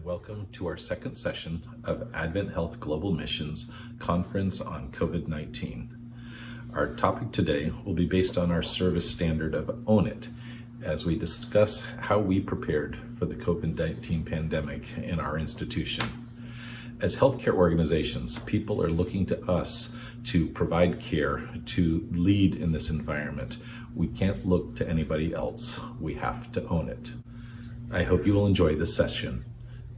and welcome to our second session of AdventHealth Global Missions Conference on COVID-19. Our topic today will be based on our service standard of Own It, as we discuss how we prepared for the COVID-19 pandemic in our institution. As healthcare organizations, people are looking to us to provide care, to lead in this environment. We can't look to anybody else. We have to own it. I hope you will enjoy this session.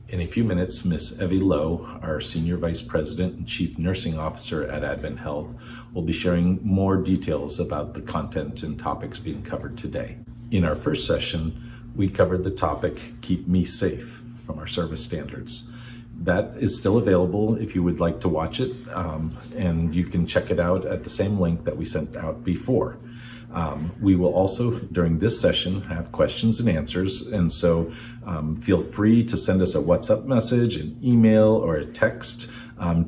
In a few minutes, Ms. Evie Lowe, our Senior Vice President and Chief Nursing Officer at AdventHealth, will be sharing more details about the content and topics being covered today. In our first session, we covered the topic, Keep Me Safe, from our service standards. That is still available if you would like to watch it, and you can check it out at the same link that we sent out before. We will also, during this session, have questions and answers, and so feel free to send us a WhatsApp message, an email, or a text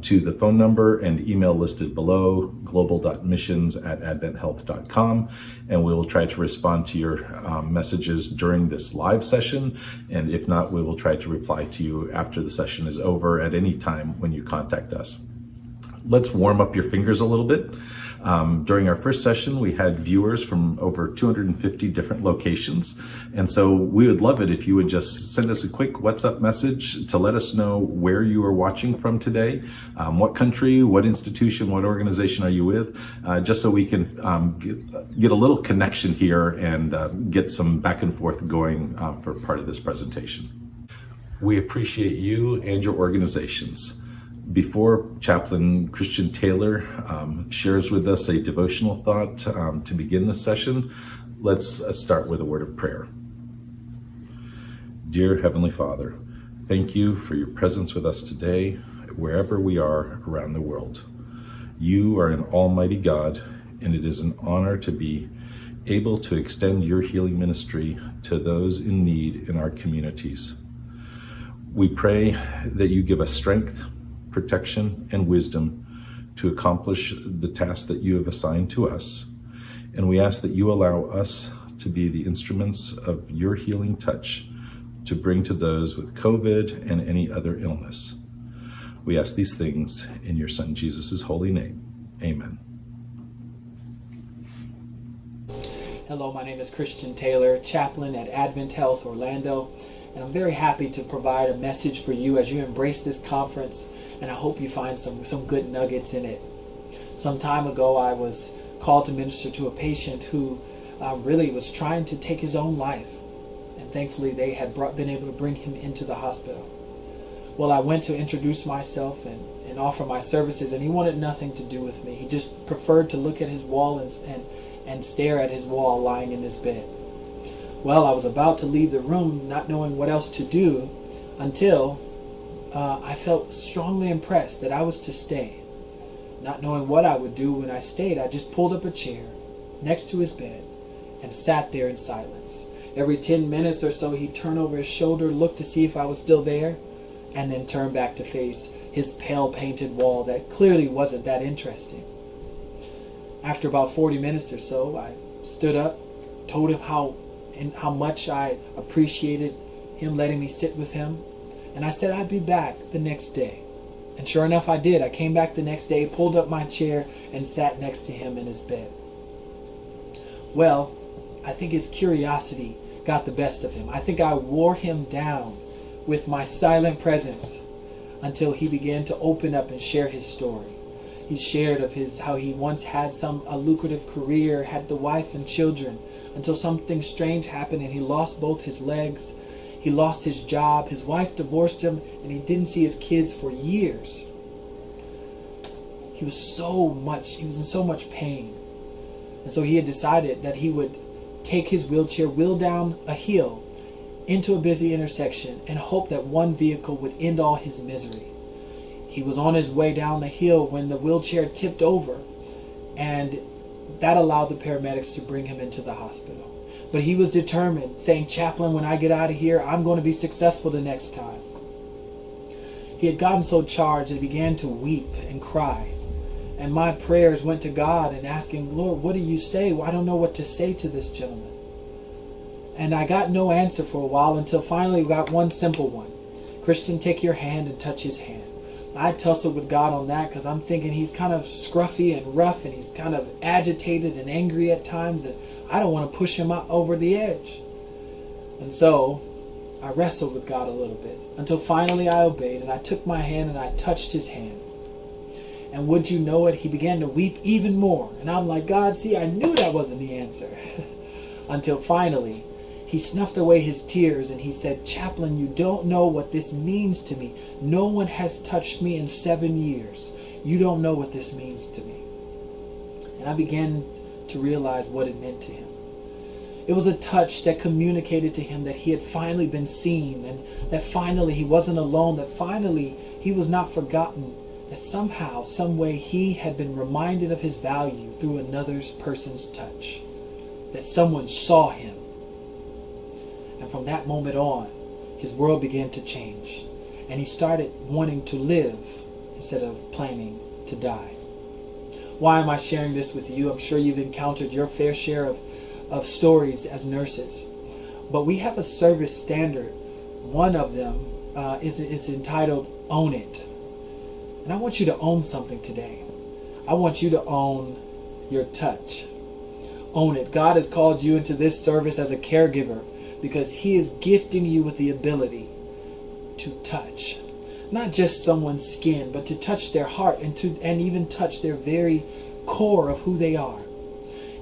to the phone number and email listed below, global.missions@adventhealth.com, and we will try to respond to your messages during this live session, and if not, we will try to reply to you after the session is over at any time when you contact us. Let's warm up your fingers a little bit. During our first session, we had viewers from over 250 different locations. And so we would love it if you would just send us a quick WhatsApp message to let us know where you are watching from today, what country, what institution, what organization are you with, just so we can get a little connection here and get some back and forth going for part of this presentation. We appreciate you and your organizations. Before Chaplain Christian Taylor shares with us a devotional thought to begin this session, let's start with a word of prayer. Dear Heavenly Father, thank you for your presence with us today, wherever we are around the world. You are an almighty God, and it is an honor to be able to extend your healing ministry to those in need in our communities. We pray that you give us strength, protection, and wisdom to accomplish the task that you have assigned to us. And we ask that you allow us to be the instruments of your healing touch to bring to those with COVID and any other illness. We ask these things in your Son, Jesus' holy name. Amen. Hello, my name is Christian Taylor, chaplain at AdventHealth Orlando, and I'm very happy to provide a message for you as you embrace this conference, and I hope you find some good nuggets in it. Some time ago, I was called to minister to a patient who really was trying to take his own life, and thankfully they had been able to bring him into the hospital. Well, I went to introduce myself and offer my services, and he wanted nothing to do with me. He just preferred to look at his wall and stare at his wall lying in his bed. Well, I was about to leave the room, not knowing what else to do, until I felt strongly impressed that I was to stay. Not knowing what I would do when I stayed, I just pulled up a chair next to his bed and sat there in silence. Every 10 minutes or so, he'd turn over his shoulder, look to see if I was still there, and then turn back to face his pale painted wall that clearly wasn't that interesting. After about 40 minutes or so, I stood up, told him how much I appreciated him letting me sit with him, and I said I'd be back the next day. And sure enough, I did. I came back the next day, pulled up my chair, and sat next to him in his bed. Well, I think his curiosity got the best of him. I think I wore him down with my silent presence until he began to open up and share his story. He shared of how he once had a lucrative career, had the wife and children, until something strange happened and he lost both his legs. He lost his job, his wife divorced him, and he didn't see his kids for years. He was in so much pain. And so he had decided that he would take his wheelchair, wheel down a hill into a busy intersection, and hope that one vehicle would end all his misery. He was on his way down the hill when the wheelchair tipped over, and that allowed the paramedics to bring him into the hospital. But he was determined, saying, "Chaplain, when I get out of here, I'm going to be successful the next time." He had gotten so charged that he began to weep and cry. And my prayers went to God and asking, "Lord, what do you say? Well, I don't know what to say to this gentleman." And I got no answer for a while until finally we got one simple one. Christian, take your hand and touch his hand. I tussled with God on that because I'm thinking he's kind of scruffy and rough and he's kind of agitated and angry at times, and I don't want to push him out over the edge. And so I wrestled with God a little bit until finally I obeyed, and I took my hand and I touched his hand. And would you know it, he began to weep even more. And I'm like, God, see, I knew that wasn't the answer. Until finally he snuffed away his tears and he said, Chaplain, you don't know what this means to me. No one has touched me in 7 years. You don't know what this means to me. And I began to realize what it meant to him. It was a touch that communicated to him that he had finally been seen, and that finally he wasn't alone, that finally he was not forgotten, that somehow, some way he had been reminded of his value through another person's touch, that someone saw him. And from that moment on, his world began to change, and he started wanting to live instead of planning to die. Why am I sharing this with you? I'm sure you've encountered your fair share of stories as nurses, but we have a service standard. One of them is entitled Own It. And I want you to own something today. I want you to own your touch. Own it. God has called you into this service as a caregiver because he is gifting you with the ability to touch. Not just someone's skin, but to touch their heart and even touch their very core of who they are.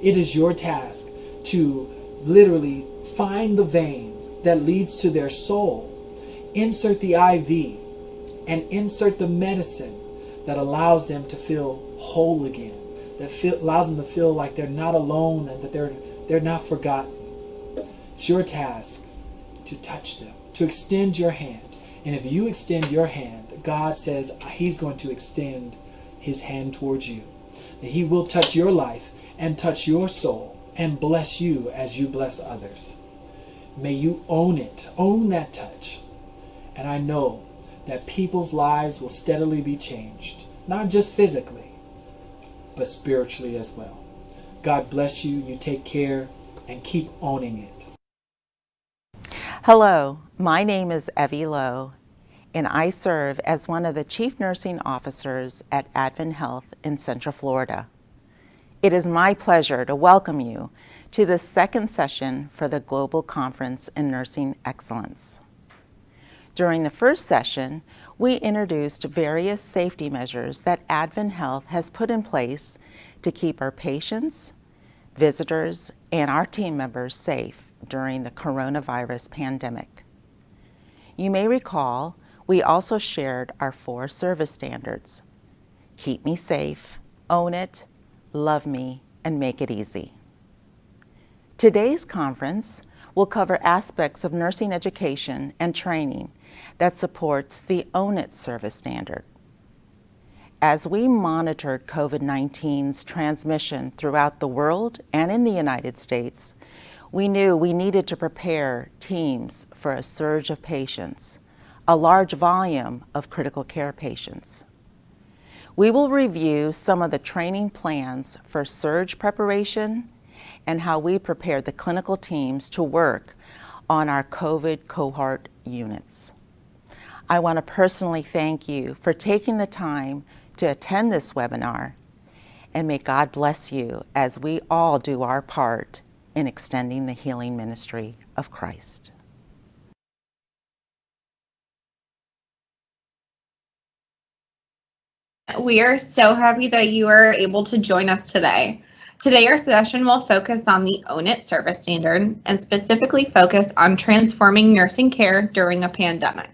It is your task to literally find the vein that leads to their soul, insert the IV, and insert the medicine that allows them to feel whole again, allows them to feel like they're not alone and that they're not forgotten. It's your task to touch them, to extend your hand. And if you extend your hand, God says he's going to extend his hand towards you. That he will touch your life and touch your soul and bless you as you bless others. May you own it, own that touch. And I know that people's lives will steadily be changed, not just physically, but spiritually as well. God bless you. You take care and keep owning it. Hello, my name is Evie Lowe, and I serve as one of the Chief Nursing Officers at AdventHealth in Central Florida. It is my pleasure to welcome you to the second session for the Global Conference in Nursing Excellence. During the first session, we introduced various safety measures that AdventHealth has put in place to keep our patients, visitors, and our team members safe during the coronavirus pandemic. You may recall we also shared our 4 service standards: keep me safe, own it, love me, and make it easy. Today's conference will cover aspects of nursing education and training that supports the Own It service standard. As we monitored COVID-19's transmission throughout the world and in the United States, we knew we needed to prepare teams for a surge of patients, a large volume of critical care patients. We will review some of the training plans for surge preparation and how we prepared the clinical teams to work on our COVID cohort units. I want to personally thank you for taking the time to attend this webinar, and may God bless you as we all do our part in extending the healing ministry of Christ. We are so happy that you are able to join us today. Today, our session will focus on the Own It service standard and specifically focus on transforming nursing care during a pandemic.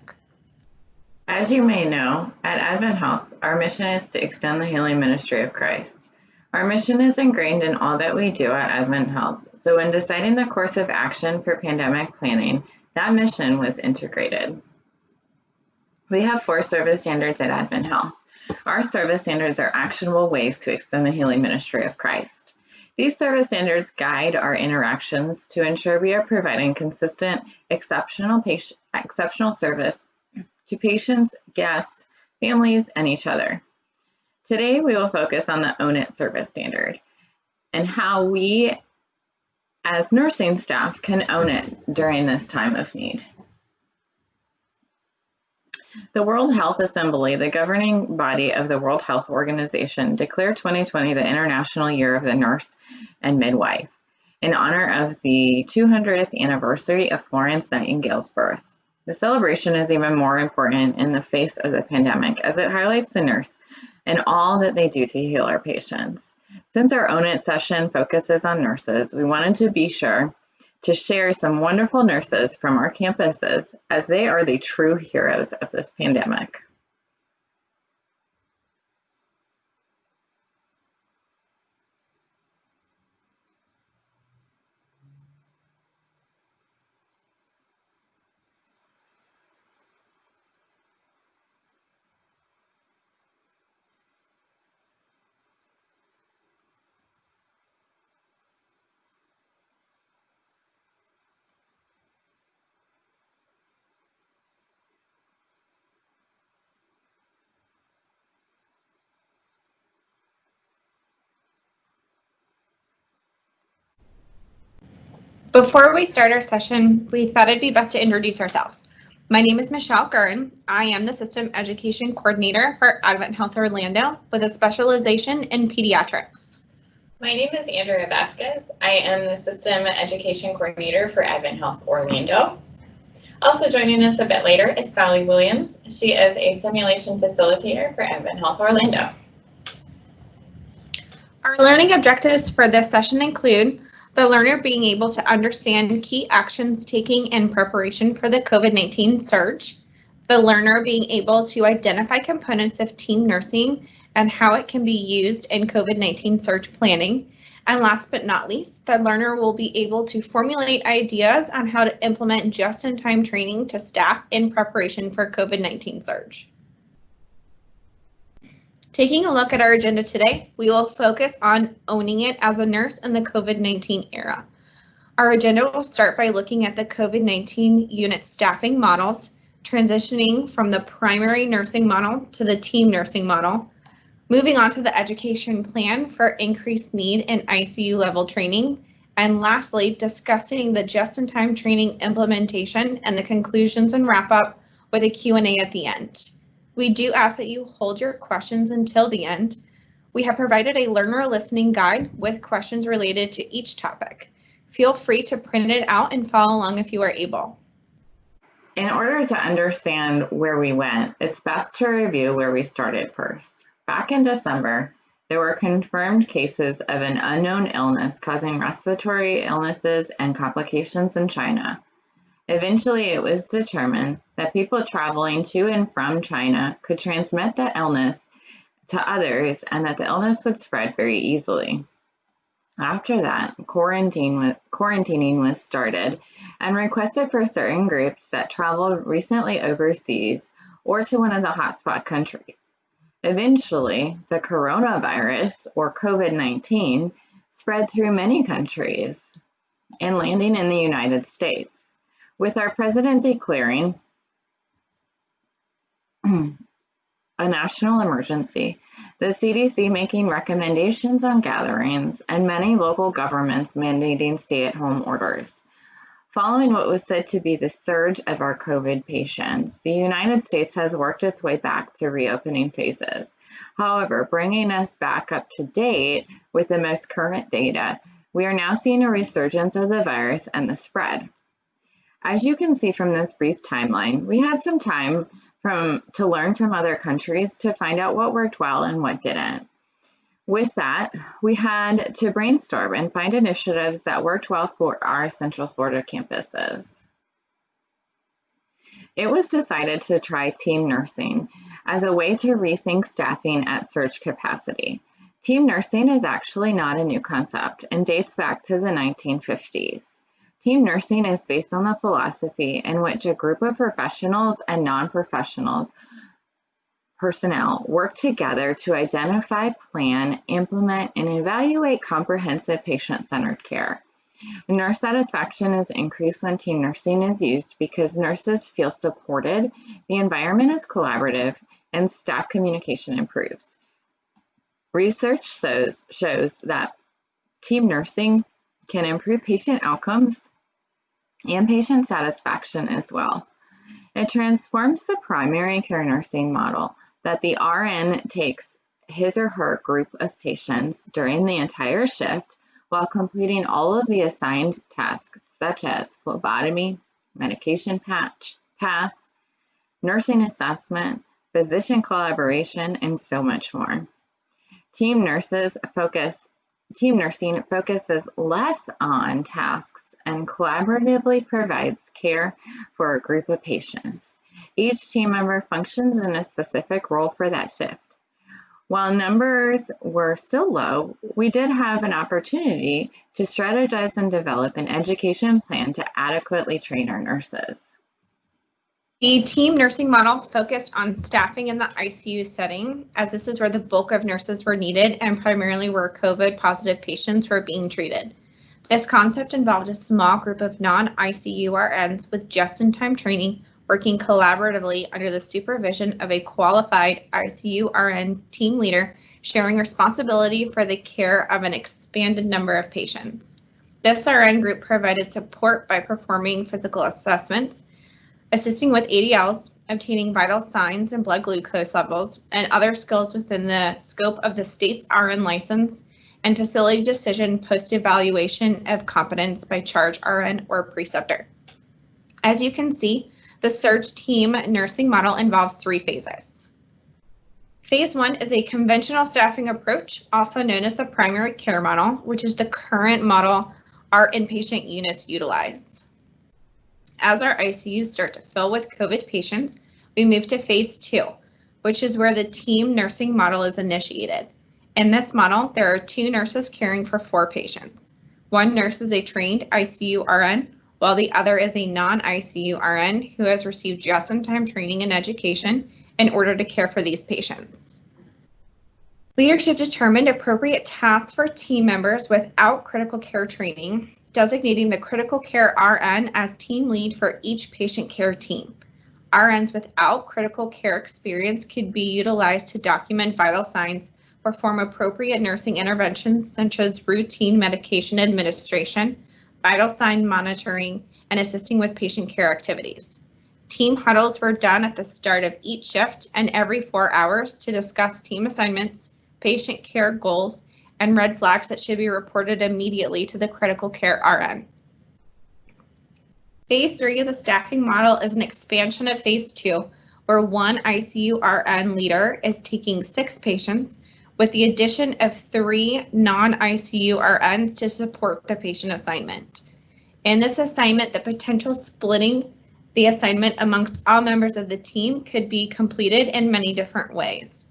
As you may know, at AdventHealth, our mission is to extend the healing ministry of Christ. Our mission is ingrained in all that we do at AdventHealth, so when deciding the course of action for pandemic planning, that mission was integrated. We have 4 service standards at AdventHealth. Our service standards are actionable ways to extend the healing ministry of Christ. These service standards guide our interactions to ensure we are providing consistent, exceptional service to patients, guests, families, and each other. Today, we will focus on the Own It service standard and how we, as nursing staff, can own it during this time of need. The World Health Assembly, the governing body of the World Health Organization, declared 2020 the International Year of the Nurse and Midwife in honor of the 200th anniversary of Florence Nightingale's birth. The celebration is even more important in the face of the pandemic as it highlights the nurse and all that they do to heal our patients. Since our Own It session focuses on nurses, we wanted to be sure to share some wonderful nurses from our campuses as they are the true heroes of this pandemic. Before we start our session, we thought it'd be best to introduce ourselves. My name is Michelle Gurn. I am the System Education Coordinator for AdventHealth Orlando with a specialization in pediatrics. My name is Andrea Vasquez. I am the System Education Coordinator for AdventHealth Orlando. Also joining us a bit later is Sally Williams. She is a simulation facilitator for AdventHealth Orlando. Our learning objectives for this session include the learner being able to understand key actions taken in preparation for the COVID-19 surge, the learner being able to identify components of team nursing and how it can be used in COVID-19 surge planning, and last but not least, the learner will be able to formulate ideas on how to implement just-in-time training to staff in preparation for COVID-19 surge. Taking a look at our agenda today, we will focus on owning it as a nurse in the COVID-19 era. Our agenda will start by looking at the COVID-19 unit staffing models, transitioning from the primary nursing model to the team nursing model, moving on to the education plan for increased need in ICU level training, and lastly, discussing the just-in-time training implementation and the conclusions and wrap-up with a Q&A at the end. We do ask that you hold your questions until the end. We have provided a learner listening guide with questions related to each topic. Feel free to print it out and follow along if you are able. In order to understand where we went, it's best to review where we started first. Back in December, there were confirmed cases of an unknown illness causing respiratory illnesses and complications in China. Eventually, it was determined that people traveling to and from China could transmit the illness to others and that the illness would spread very easily. After that, quarantining was started and requested for certain groups that traveled recently overseas or to one of the hotspot countries. Eventually, the coronavirus, or COVID-19, spread through many countries and landing in the United States. With our president declaring a national emergency, the CDC making recommendations on gatherings, and many local governments mandating stay-at-home orders. Following what was said to be the surge of our COVID patients, the United States has worked its way back to reopening phases. However, bringing us back up to date with the most current data, we are now seeing a resurgence of the virus and the spread. As you can see from this brief timeline, we had some time to learn from other countries to find out what worked well and what didn't. With that, we had to brainstorm and find initiatives that worked well for our Central Florida campuses. It was decided to try team nursing as a way to rethink staffing at surge capacity. Team nursing is actually not a new concept and dates back to the 1950s. Team nursing is based on the philosophy in which a group of professionals and non-professionals personnel work together to identify, plan, implement, and evaluate comprehensive patient-centered care. Nurse satisfaction is increased when team nursing is used because nurses feel supported, the environment is collaborative, and staff communication improves. Research shows that team nursing can improve patient outcomes and patient satisfaction as well. It transforms the primary care nursing model that the RN takes his or her group of patients during the entire shift while completing all of the assigned tasks such as phlebotomy, medication pass, nursing assessment, physician collaboration, and so much more. Team nursing focuses less on tasks and collaboratively provides care for a group of patients. Each team member functions in a specific role for that shift. While numbers were still low, we did have an opportunity to strategize and develop an education plan to adequately train our nurses. The team nursing model focused on staffing in the ICU setting, as this is where the bulk of nurses were needed and primarily where COVID positive patients were being treated. This concept involved a small group of non-ICU RNs with just-in-time training working collaboratively under the supervision of a qualified ICU RN team leader, sharing responsibility for the care of an expanded number of patients. This RN group provided support by performing physical assessments, assisting with ADLs, obtaining vital signs and blood glucose levels, and other skills within the scope of the state's RN license, and facility decision post-evaluation of competence by charge RN or preceptor. As you can see, the surge team nursing model involves 3 phases. Phase 1 is a conventional staffing approach, also known as the primary care model, which is the current model our inpatient units utilize. As our ICUs start to fill with COVID patients, we move to phase 2, which is where the team nursing model is initiated. In this model, there are 2 nurses caring for 4 patients. One nurse is a trained ICU RN, while the other is a non-ICU RN who has received just-in-time training and education in order to care for these patients. Leadership determined appropriate tasks for team members without critical care training, designating the critical care RN as team lead for each patient care team. RNs without critical care experience could be utilized to document vital signs, perform appropriate nursing interventions such as routine medication administration, vital sign monitoring, and assisting with patient care activities. Team huddles were done at the start of each shift and every 4 hours to discuss team assignments, patient care goals, and red flags that should be reported immediately to the critical care RN. Phase 3 of the staffing model is an expansion of phase 2, where one ICU RN leader is taking 6 patients with the addition of 3 non-ICU RNs to support the patient assignment. In this assignment, the potential splitting the assignment amongst all members of the team could be completed in many different ways.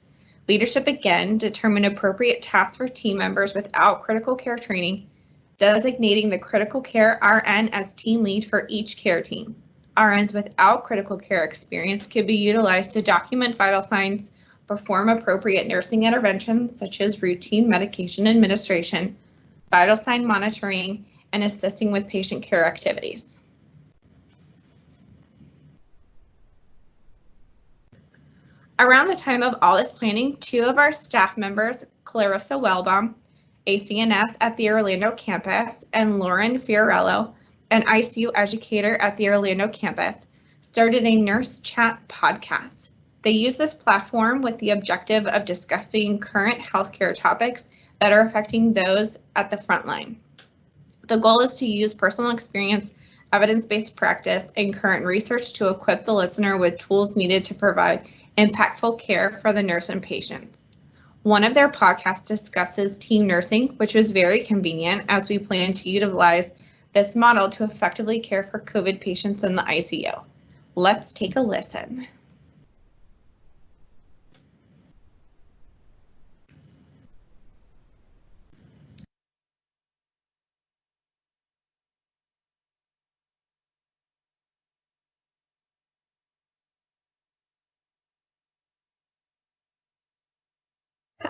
Leadership again determined appropriate tasks for team members without critical care training, designating the critical care RN as team lead for each care team. RNs without critical care experience could be utilized to document vital signs, perform appropriate nursing interventions such as routine medication administration, vital sign monitoring, and assisting with patient care activities. Around the time of all this planning, 2 of our staff members, Clarissa Wellbaum, a CNS at the Orlando campus, and Lauren Fiorello, an ICU educator at the Orlando campus, started a nurse chat podcast. They use this platform with the objective of discussing current healthcare topics that are affecting those at the front line. The goal is to use personal experience, evidence-based practice, and current research to equip the listener with tools needed to provide impactful care for the nurse and patients. One of their podcasts discusses team nursing, which was very convenient as we plan to utilize this model to effectively care for COVID patients in the ICU. Let's take a listen.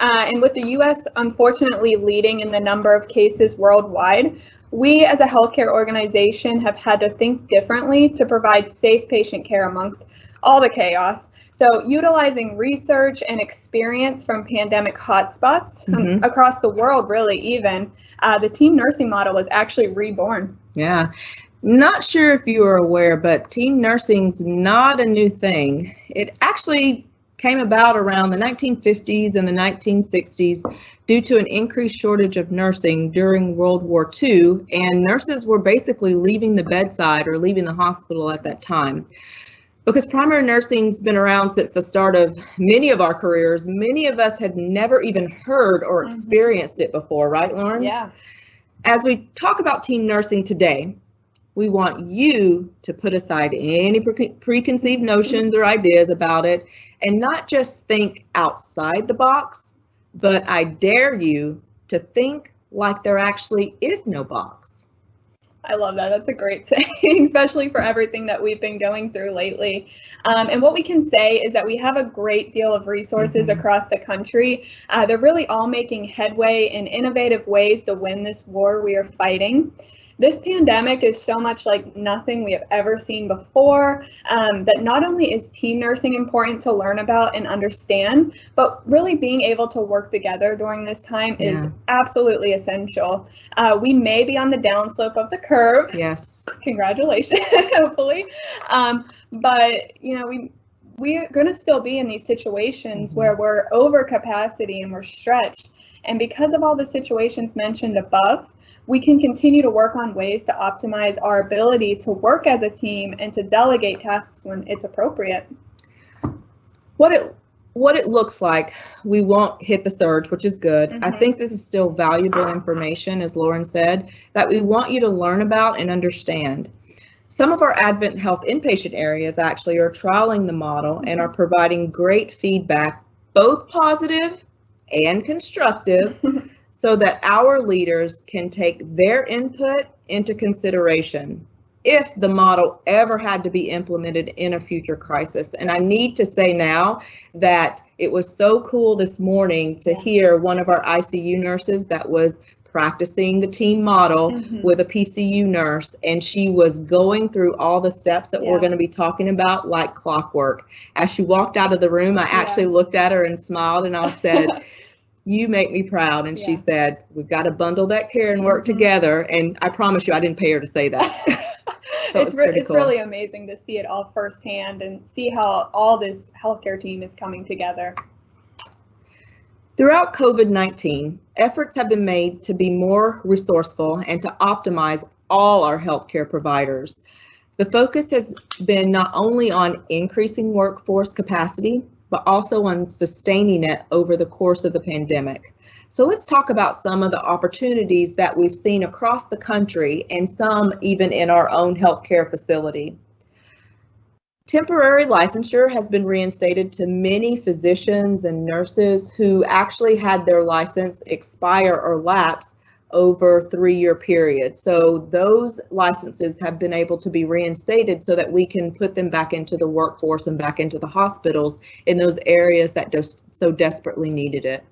And with the U.S. unfortunately leading in the number of cases worldwide, we as a healthcare organization have had to think differently to provide safe patient care amongst all the chaos. So utilizing research and experience from pandemic hotspots across the world, really even, the team nursing model was actually reborn. Yeah. Not sure if you are aware, but team nursing's not a new thing. It actually came about around the 1950s and the 1960s due to an increased shortage of nursing during World War II, and nurses were basically leaving the bedside or leaving the hospital at that time. Because primary nursing's been around since the start of many of our careers, many of us had never even heard or experienced it before, right, Lauren? Yeah. As we talk about team nursing today, we want you to put aside any preconceived notions or ideas about it and not just think outside the box, but I dare you to think like there actually is no box. I love that. That's a great saying, especially for everything that we've been going through lately. And what we can say is that we have a great deal of resources across the country. They're really all making headway in innovative ways to win this war we are fighting. This pandemic is so much like nothing we have ever seen before, that not only is team nursing important to learn about and understand, but really being able to work together during this time is absolutely essential. We may be on the downslope of the curve. Yes. Congratulations, hopefully. But, you know, we're going to still be in these situations where we're over capacity and we're stretched. And because of all the situations mentioned above, we can continue to work on ways to optimize our ability to work as a team and to delegate tasks when it's appropriate. What it looks like, we won't hit the surge, which is good. I think this is still valuable information, as Lauren said, that we want you to learn about and understand. Some of our AdventHealth inpatient areas actually are trialing the model and are providing great feedback, both positive and constructive, so that our leaders can take their input into consideration if the model ever had to be implemented in a future crisis. And I need to say now that it was so cool this morning to hear one of our ICU nurses that was practicing the team model with a PCU nurse, and she was going through all the steps that we're going to be talking about like clockwork. As she walked out of the room, I actually looked at her and smiled, and I said, "You make me proud." And she said, "We've got to bundle that care and work together." And I promise you, I didn't pay her to say that. So it's cool. Really amazing to see it all firsthand and see how all this healthcare team is coming together. Throughout COVID-19, efforts have been made to be more resourceful and to optimize all our healthcare providers. The focus has been not only on increasing workforce capacity, but also on sustaining it over the course of the pandemic. So let's talk about some of the opportunities that we've seen across the country and some even in our own healthcare facility. Temporary licensure has been reinstated to many physicians and nurses who actually had their license expire or lapse over 3-year periods. So those licenses have been able to be reinstated so that we can put them back into the workforce and back into the hospitals in those areas that just so desperately needed it.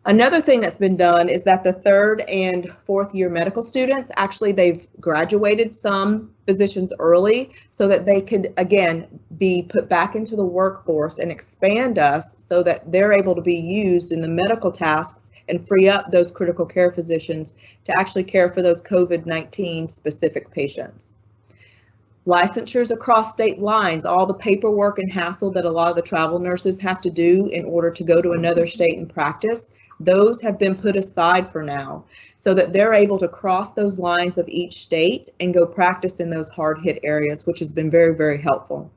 Another thing that's been done is that the 3rd and 4th year medical students, actually they've graduated some physicians early so that they could, again, be put back into the workforce and expand us so that they're able to be used in the medical tasks and free up those critical care physicians to actually care for those COVID-19 specific patients. Licensures across state lines, all the paperwork and hassle that a lot of the travel nurses have to do in order to go to another state and practice, those have been put aside for now so that they're able to cross those lines of each state and go practice in those hard hit areas, which has been very, very helpful.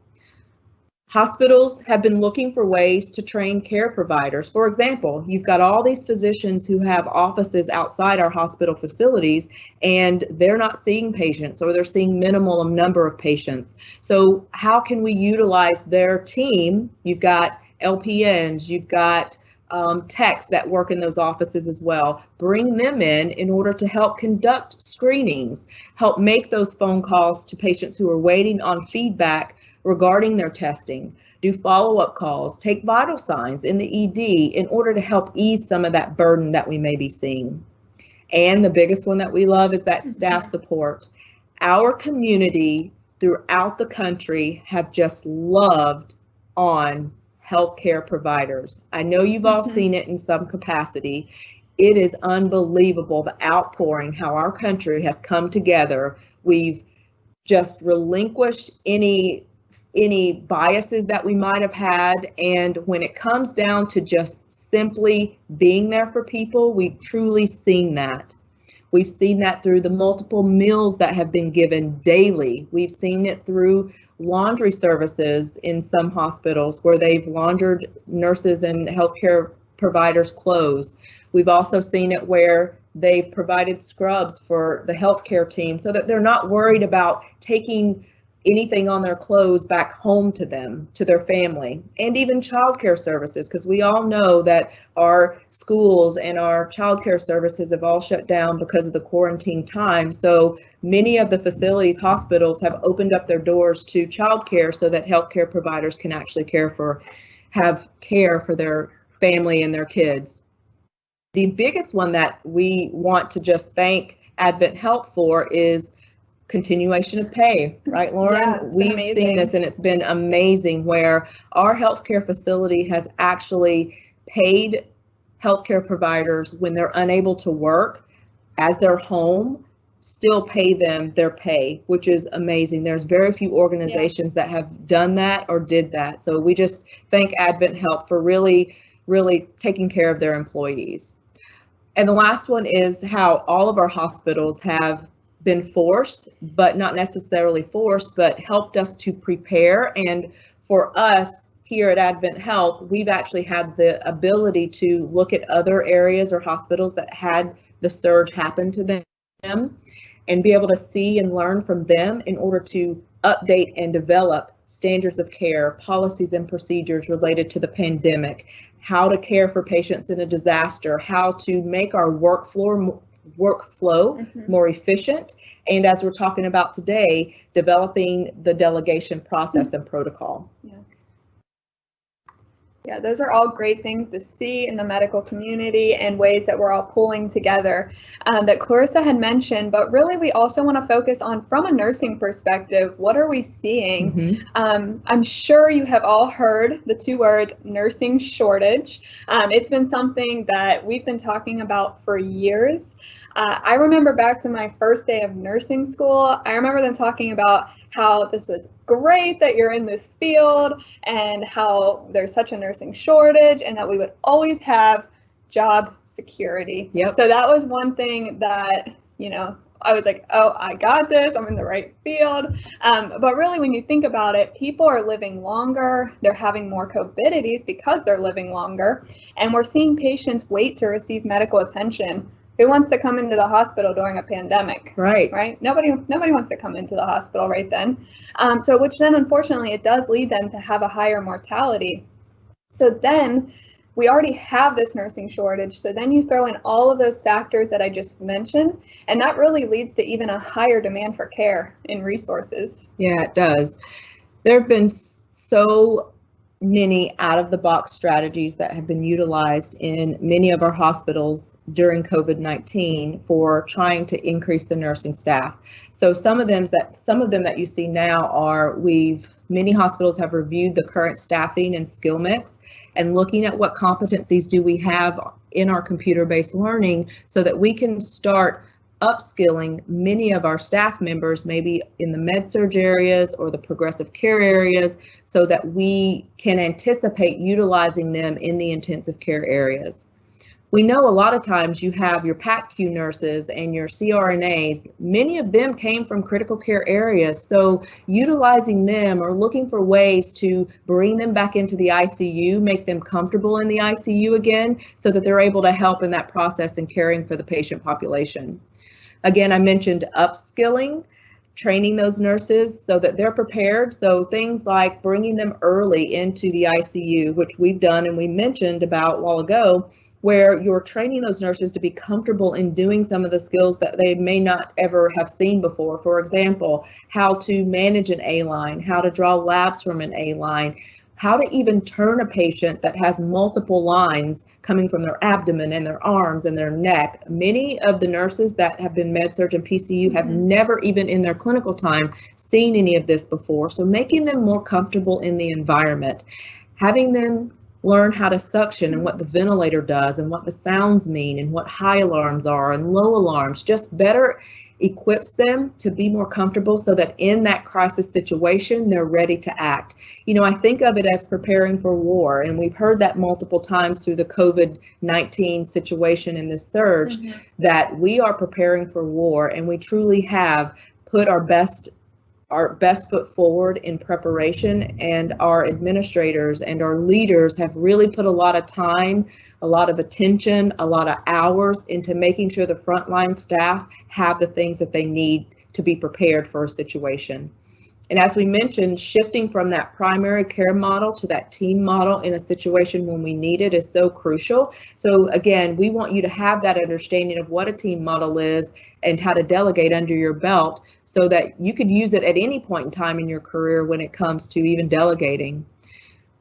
Hospitals have been looking for ways to train care providers. For example, you've got all these physicians who have offices outside our hospital facilities and they're not seeing patients or they're seeing minimal number of patients. So how can we utilize their team? You've got LPNs, you've got techs that work in those offices as well. Bring them in order to help conduct screenings, help make those phone calls to patients who are waiting on feedback regarding their testing, do follow-up calls, take vital signs in the ED in order to help ease some of that burden that we may be seeing. And the biggest one that we love is that staff support. Our community throughout the country have just loved on healthcare providers. I know you've all seen it in some capacity. It is unbelievable, the outpouring, how our country has come together. We've just relinquish any biases that we might have had. And when it comes down to just simply being there for people, we've truly seen that. We've seen that through the multiple meals that have been given daily. We've seen it through laundry services in some hospitals where they've laundered nurses and healthcare providers' clothes. We've also seen it where they've provided scrubs for the healthcare team so that they're not worried about taking anything on their clothes back home to them, to their family, and even childcare services, because we all know that our schools and our childcare services have all shut down because of the quarantine time. So many of the facilities, hospitals, have opened up their doors to childcare so that healthcare providers can actually have care for their family and their kids. The biggest one that we want to just thank AdventHealth for is continuation of pay, right, Lauren? Yeah, we've seen this, and it's been amazing, where our healthcare facility has actually paid healthcare providers when they're unable to work as they're home, still pay them their pay, which is amazing. There's very few organizations that have done that or did that. So we just thank AdventHealth for really taking care of their employees. And the last one is how all of our hospitals have been forced, but not necessarily forced, but helped us to prepare. And for us here at AdventHealth, we've actually had the ability to look at other areas or hospitals that had the surge happen to them and be able to see and learn from them in order to update and develop standards of care, policies and procedures related to the pandemic, how to care for patients in a disaster, how to make our workflow more efficient, and as we're talking about today, developing the delegation process and protocol. Yeah, those are all great things to see in the medical community and ways that we're all pulling together that Clarissa had mentioned, but really we also want to focus on, from a nursing perspective, what are we seeing? I'm sure you have all heard the two words nursing shortage. It's been something that we've been talking about for years. I remember back to my first day of nursing school, I remember them talking about how this was great that you're in this field and how there's such a nursing shortage and that we would always have job security. So that was one thing that, I was like, oh, I got this, I'm in the right field. But really, when you think about it, people are living longer, they're having more comorbidities because they're living longer, and we're seeing patients wait to receive medical attention. Who wants to come into the hospital during a pandemic? Right? Nobody wants to come into the hospital right then. So which then, unfortunately, it does lead them to have a higher mortality. So then we already have this nursing shortage. So then you throw in all of those factors that I just mentioned, and that really leads to even a higher demand for care and resources. Yeah, it does. There have been so many out-of-the-box strategies that have been utilized in many of our hospitals during COVID-19 for trying to increase the nursing staff. So some of them that you see now are, many hospitals have reviewed the current staffing and skill mix and looking at what competencies do we have in our computer-based learning so that we can start upskilling many of our staff members, maybe in the med-surg areas or the progressive care areas, so that we can anticipate utilizing them in the intensive care areas. We know a lot of times you have your PACU nurses and your CRNAs. Many of them came from critical care areas, so utilizing them or looking for ways to bring them back into the ICU, make them comfortable in the ICU again, so that they're able to help in that process and caring for the patient population. Again, I mentioned upskilling, training those nurses so that they're prepared. So things like bringing them early into the ICU, which we've done and we mentioned about a while ago, where you're training those nurses to be comfortable in doing some of the skills that they may not ever have seen before. For example, how to manage an A-line, how to draw labs from an A-line, how to even turn a patient that has multiple lines coming from their abdomen and their arms and their neck. Many of the nurses that have been med-surg and PCU have never even in their clinical time seen any of this before. So making them more comfortable in the environment, having them learn how to suction and what the ventilator does and what the sounds mean and what high alarms are and low alarms, just better equips them to be more comfortable so that in that crisis situation, they're ready to act. You know, I think of it as preparing for war, and we've heard that multiple times through the COVID-19 situation and this surge, that we are preparing for war, and we truly have put our best foot forward in preparation, and our administrators and our leaders have really put a lot of time, a lot of attention, a lot of hours into making sure the frontline staff have the things that they need to be prepared for a situation. And as we mentioned, shifting from that primary care model to that team model in a situation when we need it is so crucial. So again, we want you to have that understanding of what a team model is and how to delegate under your belt so that you could use it at any point in time in your career when it comes to even delegating.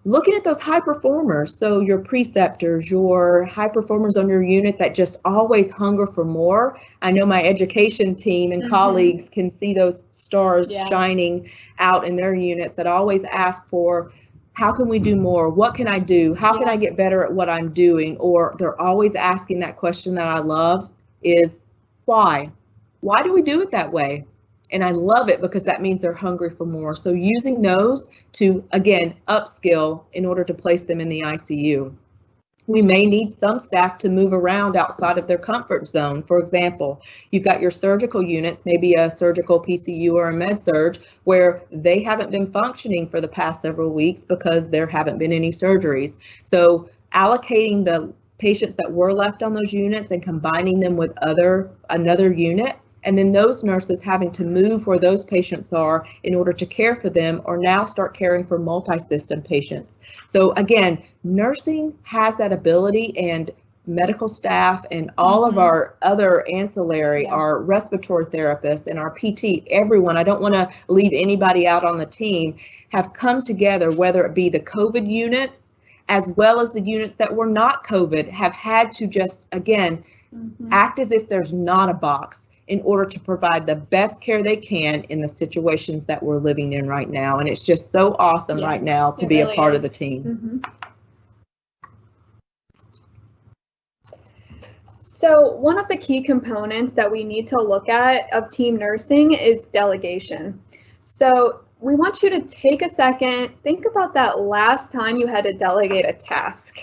Looking at those high performers, so your preceptors, your high performers on your unit that just always hunger for more. I know my education team and colleagues can see those stars shining out in their units that always ask for, how can we do more? What can I do? How can I get better at what I'm doing? Or they're always asking that question that I love is, why? Why do we do it that way? And I love it because that means they're hungry for more. So using those to, again, upskill in order to place them in the ICU. We may need some staff to move around outside of their comfort zone. For example, you've got your surgical units, maybe a surgical PCU or a med surg, where they haven't been functioning for the past several weeks because there haven't been any surgeries. So allocating the patients that were left on those units and combining them with another unit, and then those nurses having to move where those patients are in order to care for them, or now start caring for multi-system patients. So again, nursing has that ability, and medical staff and all of our other ancillary, our respiratory therapists and our PT, everyone, I don't want to leave anybody out on the team, have come together, whether it be the COVID units as well as the units that were not COVID, have had to just, again, act as if there's not a box in order to provide the best care they can in the situations that we're living in right now. And it's just so awesome right now to be really a part of the team. So one of the key components that we need to look at of team nursing is delegation. So we want you to take a second, think about that last time you had to delegate a task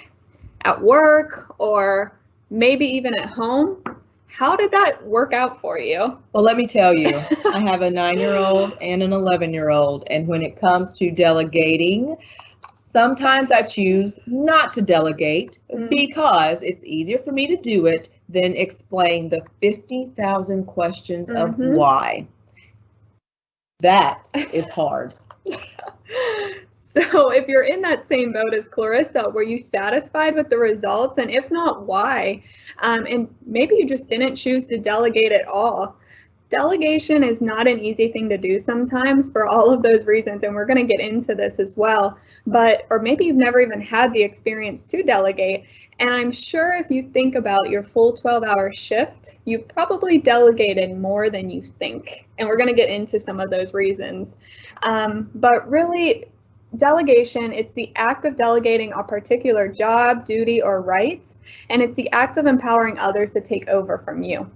at work or maybe even at home. How did that work out for you? Well, let me tell you, I have a 9-year-old and an 11-year-old, and when it comes to delegating, sometimes I choose not to delegate because it's easier for me to do it than explain the 50,000 questions of why. That is hard. So if you're in that same boat as Clarissa, were you satisfied with the results? And if not, why? And maybe you just didn't choose to delegate at all. Delegation is not an easy thing to do sometimes for all of those reasons, and we're going to get into this as well. Or maybe you've never even had the experience to delegate. And I'm sure if you think about your full 12-hour shift, you've probably delegated more than you think. And we're going to get into some of those reasons. But really, delegation, it's the act of delegating a particular job, duty, or rights, and it's the act of empowering others to take over from you.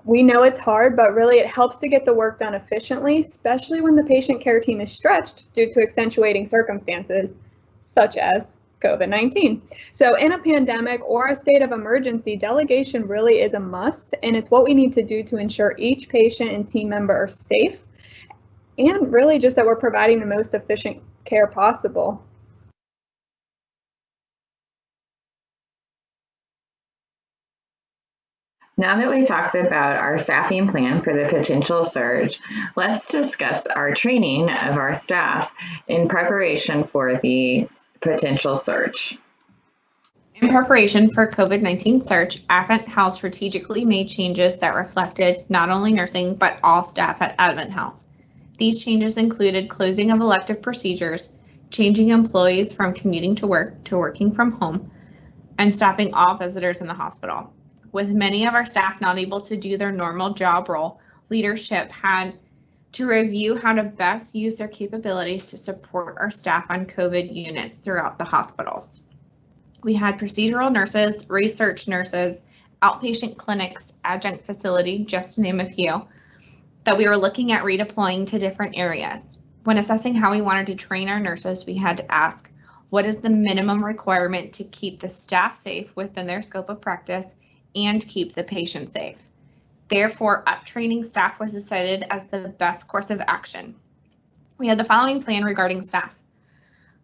We know it's hard, but really it helps to get the work done efficiently, especially when the patient care team is stretched due to accentuating circumstances, such as COVID-19. So in a pandemic or a state of emergency, delegation really is a must, and it's what we need to do to ensure each patient and team member are safe, and really just that we're providing the most efficient care possible. Now that we talked about our staffing plan for the potential surge, let's discuss our training of our staff in preparation for the potential surge. In preparation for COVID-19 surge, AdventHealth strategically made changes that reflected not only nursing, but all staff at AdventHealth. These changes included closing of elective procedures, changing employees from commuting to work to working from home, and stopping all visitors in the hospital. With many of our staff not able to do their normal job role, leadership had to review how to best use their capabilities to support our staff on COVID units throughout the hospitals. We had procedural nurses, research nurses, outpatient clinics, adjunct facility, just to name a few, that we were looking at redeploying to different areas. When assessing how we wanted to train our nurses, we had to ask, what is the minimum requirement to keep the staff safe within their scope of practice and keep the patient safe? Therefore, uptraining staff was decided as the best course of action. We had the following plan regarding staff.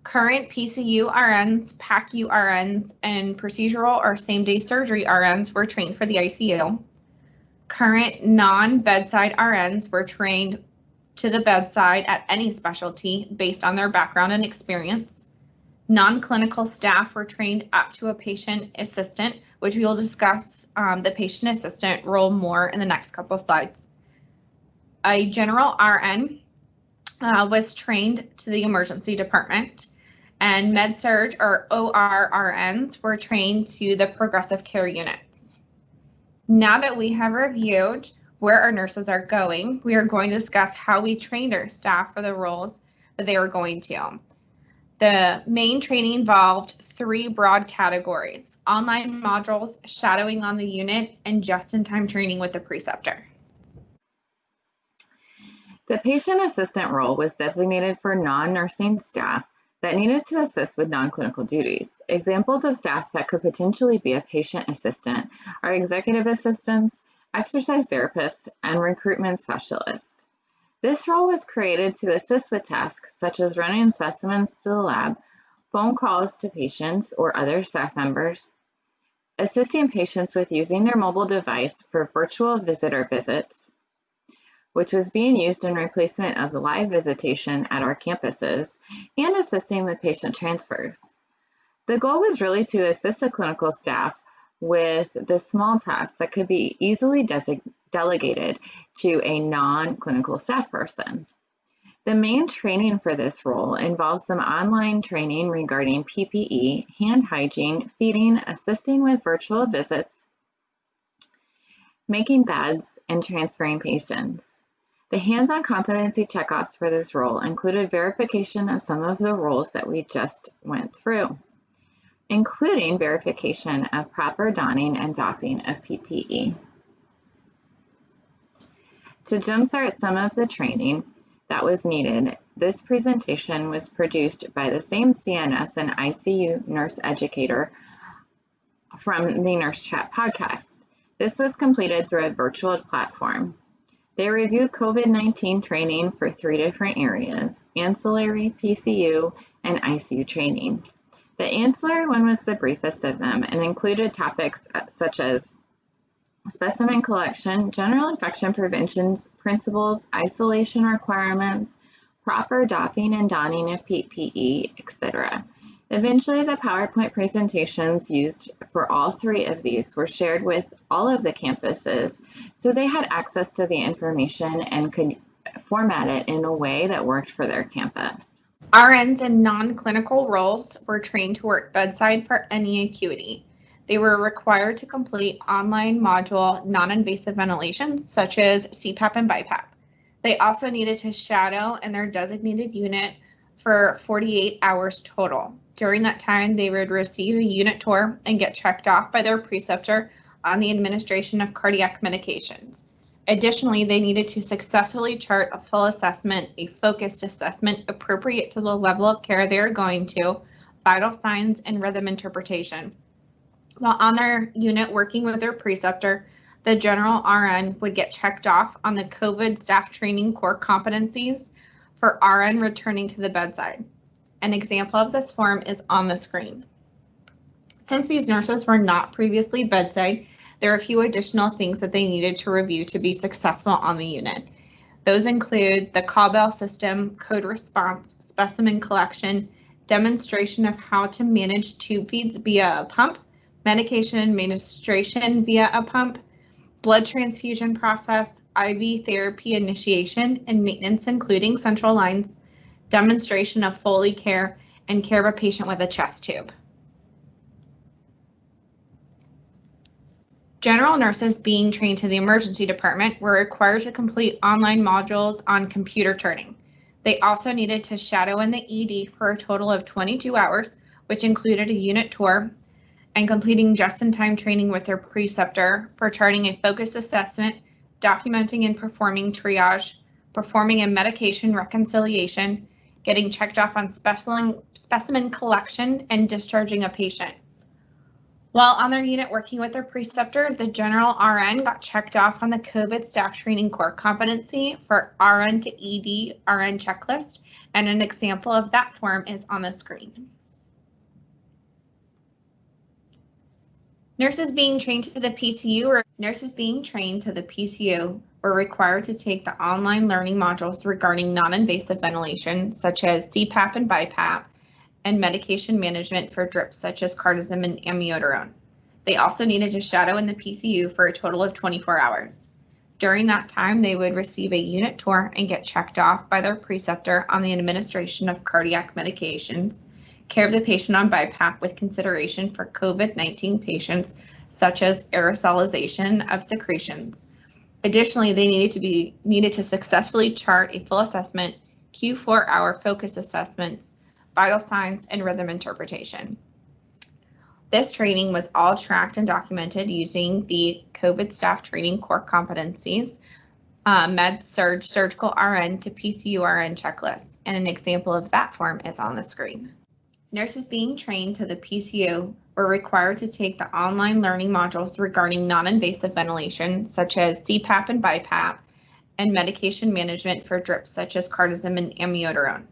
Current PCU RNs, PACU RNs, and procedural or same-day surgery RNs were trained for the ICU. Current non-bedside RNs were trained to the bedside at any specialty based on their background and experience. Non-clinical staff were trained up to a patient assistant, which we will discuss the patient assistant role more in the next couple slides. A general RN was trained to the emergency department, and med-surg or OR RNs were trained to the progressive care units. Now that we have reviewed where our nurses are going, we are going to discuss how we trained our staff for the roles that they were going to. The main training involved 3 broad categories: online modules, shadowing on the unit, and just-in-time training with the preceptor. The patient assistant role was designated for non-nursing staff that needed to assist with non-clinical duties. Examples of staff that could potentially be a patient assistant are executive assistants, exercise therapists, and recruitment specialists. This role was created to assist with tasks such as running specimens to the lab, phone calls to patients or other staff members, assisting patients with using their mobile device for virtual visitor visits, which was being used in replacement of the live visitation at our campuses, and assisting with patient transfers. The goal was really to assist the clinical staff with the small tasks that could be easily delegated to a non-clinical staff person. The main training for this role involves some online training regarding PPE, hand hygiene, feeding, assisting with virtual visits, making beds, and transferring patients. The hands-on competency checkoffs for this role included verification of some of the roles that we just went through, including verification of proper donning and doffing of PPE. To jumpstart some of the training that was needed, this presentation was produced by the same CNS and ICU nurse educator from the Nurse Chat podcast. This was completed through a virtual platform. They reviewed COVID-19 training for 3 different areas: ancillary, PCU, and ICU training. The ancillary one was the briefest of them and included topics such as specimen collection, general infection prevention principles, isolation requirements, proper doffing and donning of PPE, etc. Eventually, the PowerPoint presentations used for all 3 of these were shared with all of the campuses, so they had access to the information and could format it in a way that worked for their campus. RNs in non-clinical roles were trained to work bedside for any acuity. They were required to complete online module non-invasive ventilation, such as CPAP and BiPAP. They also needed to shadow in their designated unit for 48 hours total. During that time, they would receive a unit tour and get checked off by their preceptor on the administration of cardiac medications. Additionally, they needed to successfully chart a full assessment, a focused assessment appropriate to the level of care they are going to, vital signs, and rhythm interpretation. While on their unit working with their preceptor, the general RN would get checked off on the COVID staff training core competencies for RN returning to the bedside. An example of this form is on the screen. Since these nurses were not previously bedside, there are a few additional things that they needed to review to be successful on the unit. Those include the call bell system, code response, specimen collection, demonstration of how to manage tube feeds via a pump, medication administration via a pump, blood transfusion process, IV therapy initiation and maintenance, including central lines, demonstration of Foley care, and care of a patient with a chest tube. General nurses being trained to the emergency department were required to complete online modules on computer turning. They also needed to shadow in the ED for a total of 22 hours, which included a unit tour, and completing just-in-time training with their preceptor for charting a focused assessment, documenting and performing triage, performing a medication reconciliation, getting checked off on specimen collection, and discharging a patient. While on their unit working with their preceptor, the general RN got checked off on the COVID staff training core competency for RN to ED RN checklist, and an example of that form is on the screen. Nurses being trained to the PCU were required to take the online learning modules regarding non-invasive ventilation, such as CPAP and BiPAP, and medication management for drips such as cardizem and amiodarone. They also needed to shadow in the PCU for a total of 24 hours. During that time, they would receive a unit tour and get checked off by their preceptor on the administration of cardiac medications, care of the patient on BiPAP with consideration for COVID-19 patients, such as aerosolization of secretions. Additionally, they needed to successfully chart a full assessment, Q4-hour focus assessments, vital signs, and rhythm interpretation. This training was all tracked and documented using the COVID staff training core competencies, Med-Surg surgical RN to PCU RN checklist, and an example of that form is on the screen. Nurses being trained to the PCU were required to take the online learning modules regarding non-invasive ventilation, such as CPAP and BiPAP, and medication management for drips such as cardizem and amiodarone.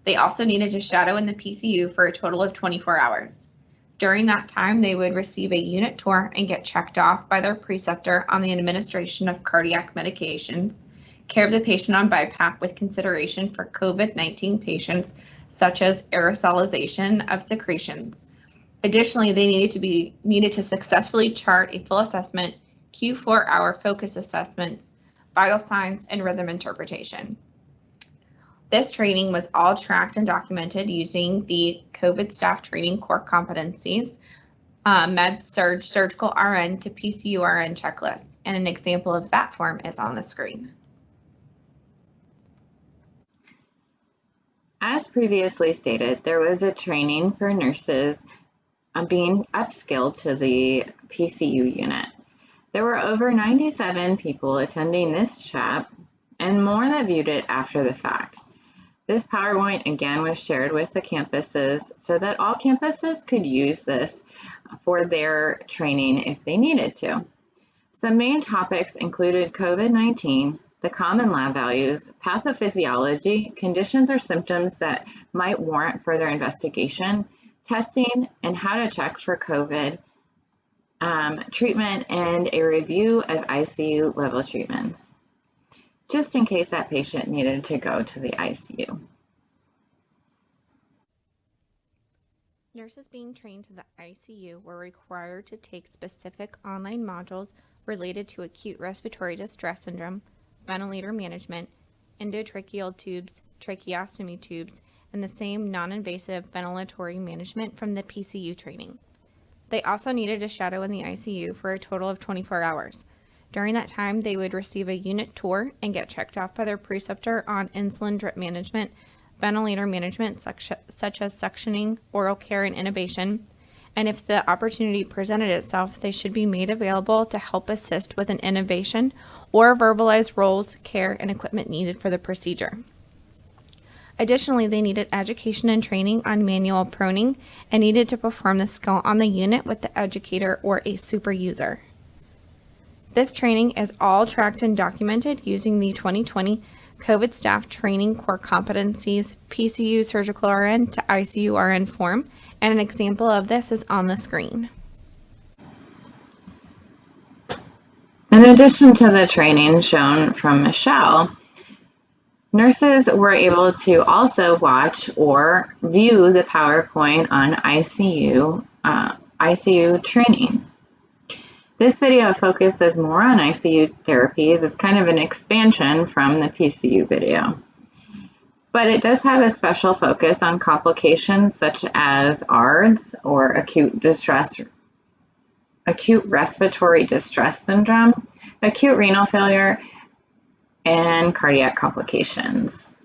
They also needed to shadow in the PCU for a total of 24 hours. During that time, they would receive a unit tour and get checked off by their preceptor on the administration of cardiac medications, care of the patient on BiPAP with consideration for COVID-19 patients, such as aerosolization of secretions. Additionally, they needed to successfully chart a full assessment, Q4-hour focus assessments, vital signs, and rhythm interpretation. This training was all tracked and documented using the COVID staff training core competencies, Med-Surg surgical RN to PCU RN checklist, and an example of that form is on the screen. As previously stated, there was a training for nurses being upskilled to the PCU unit. There were over 97 people attending this chat and more that viewed it after the fact. This PowerPoint again was shared with the campuses so that all campuses could use this for their training if they needed to. Some main topics included COVID-19, the common lab values, pathophysiology, conditions or symptoms that might warrant further investigation, testing, and how to check for COVID, treatment, and a review of ICU level treatments, just in case that patient needed to go to the ICU. Nurses being trained to the ICU were required to take specific online modules related to acute respiratory distress syndrome, ventilator management, endotracheal tubes, tracheostomy tubes, and the same non-invasive ventilatory management from the PCU training. They also needed to shadow in the ICU for a total of 24 hours. During that time, they would receive a unit tour and get checked off by their preceptor on insulin drip management, ventilator management such as suctioning, oral care, and intubation. And if the opportunity presented itself, they should be made available to help assist with an intubation or verbalize roles, care, and equipment needed for the procedure. Additionally, they needed education and training on manual proning and needed to perform the skill on the unit with the educator or a super user. This training is all tracked and documented using the 2020 COVID staff training core competencies PCU surgical RN to ICU RN form, and an example of this is on the screen. In addition to the training shown from Michelle, nurses were able to also watch or view the PowerPoint on ICU training. This video focuses more on ICU therapies. It's kind of an expansion from the PCU video. But it does have a special focus on complications such as ARDS, or acute respiratory distress syndrome, acute renal failure, and cardiac complications.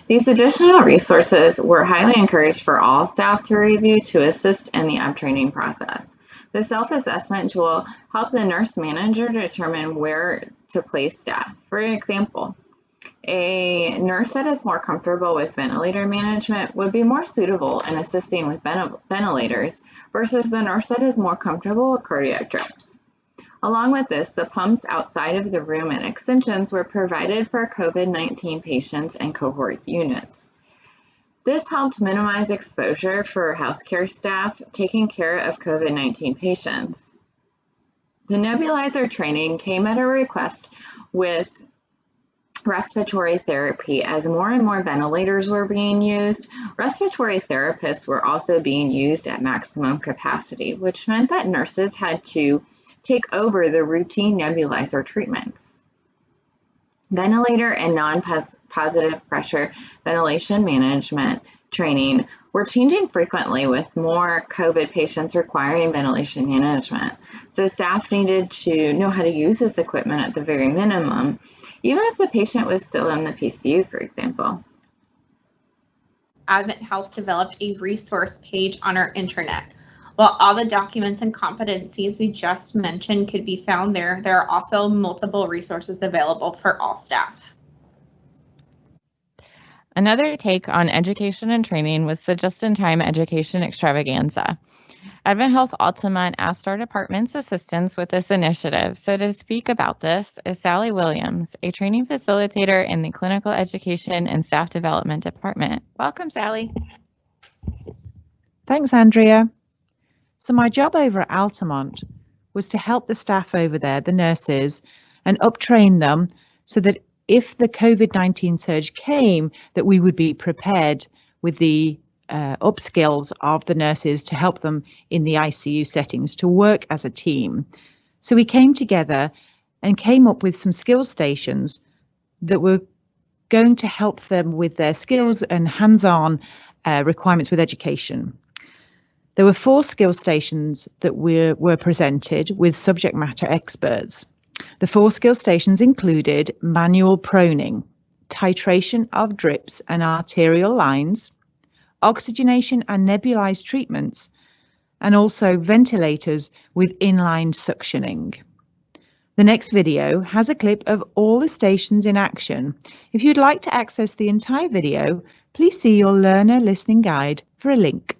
These additional resources were highly encouraged for all staff to review to assist in the uptraining process. The self-assessment tool helped the nurse manager determine where to place staff. For example, a nurse that is more comfortable with ventilator management would be more suitable in assisting with ventilators versus the nurse that is more comfortable with cardiac drips. Along with this, the pumps outside of the room and extensions were provided for COVID-19 patients and cohorts units. This helped minimize exposure for healthcare staff taking care of COVID-19 patients. The nebulizer training came at a request with respiratory therapy. As more and more ventilators were being used, respiratory therapists were also being used at maximum capacity, which meant that nurses had to take over the routine nebulizer treatments. Ventilator and non-positive pressure ventilation management training were changing frequently with more COVID patients requiring ventilation management. So staff needed to know how to use this equipment at the very minimum, even if the patient was still in the PCU, for example. AdventHealth developed a resource page on our intranet. While all the documents and competencies we just mentioned could be found there, there are also multiple resources available for all staff. Another take on education and training was the just-in-time education extravaganza. AdventHealth Altamont asked our department's assistance with this initiative. So to speak about this is Sally Williams, a training facilitator in the Clinical Education and Staff Development Department. Welcome, Sally. Thanks, Andrea. So my job over at Altamont was to help the staff over there, the nurses, and uptrain them so that if the COVID-19 surge came, that we would be prepared with the upskills of the nurses to help them in the ICU settings to work as a team. So we came together and came up with some skill stations that were going to help them with their skills and hands-on requirements with education. There were 4 skill stations that were presented with subject matter experts. The 4 skill stations included manual proning, titration of drips and arterial lines, oxygenation and nebulized treatments, and also ventilators with inline suctioning. The next video has a clip of all the stations in action. If you'd like to access the entire video, please see your learner listening guide for a link.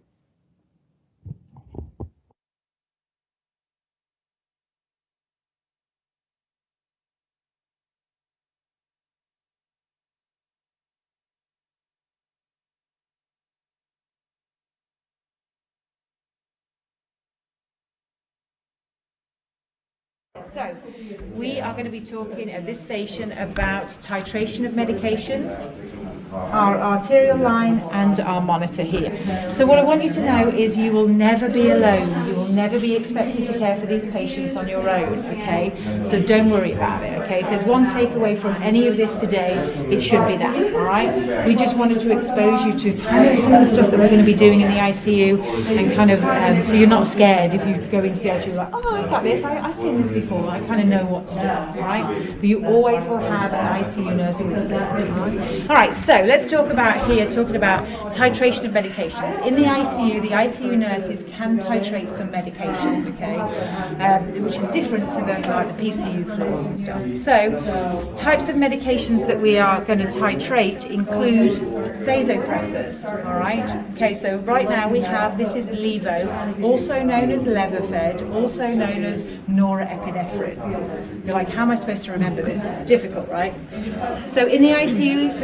So, we are going to be talking at this station about titration of medications, our arterial line and our monitor here. So what I want you to know is you will never be alone. You will never be expected to care for these patients on your own, okay? So don't worry about it, okay? If there's one takeaway from any of this today, it should be that, all right? We just wanted to expose you to kind of some of the stuff that we're going to be doing in the ICU and kind of, so you're not scared if you go into the ICU like, oh, I got this, I've seen this before, I kind of know what to do, all right? But you always will have an ICU nurse with you, all right? So let's talk about titration of medications. In the ICU nurses can titrate some medications, okay, which is different to the PCU floors and stuff. So types of medications that we are going to titrate include vasopressors, all right? Okay, so right now we have, this is Levo, also known as Levophed, also known as norepinephrine. You're like, how am I supposed to remember this? It's difficult, right? So in the ICU,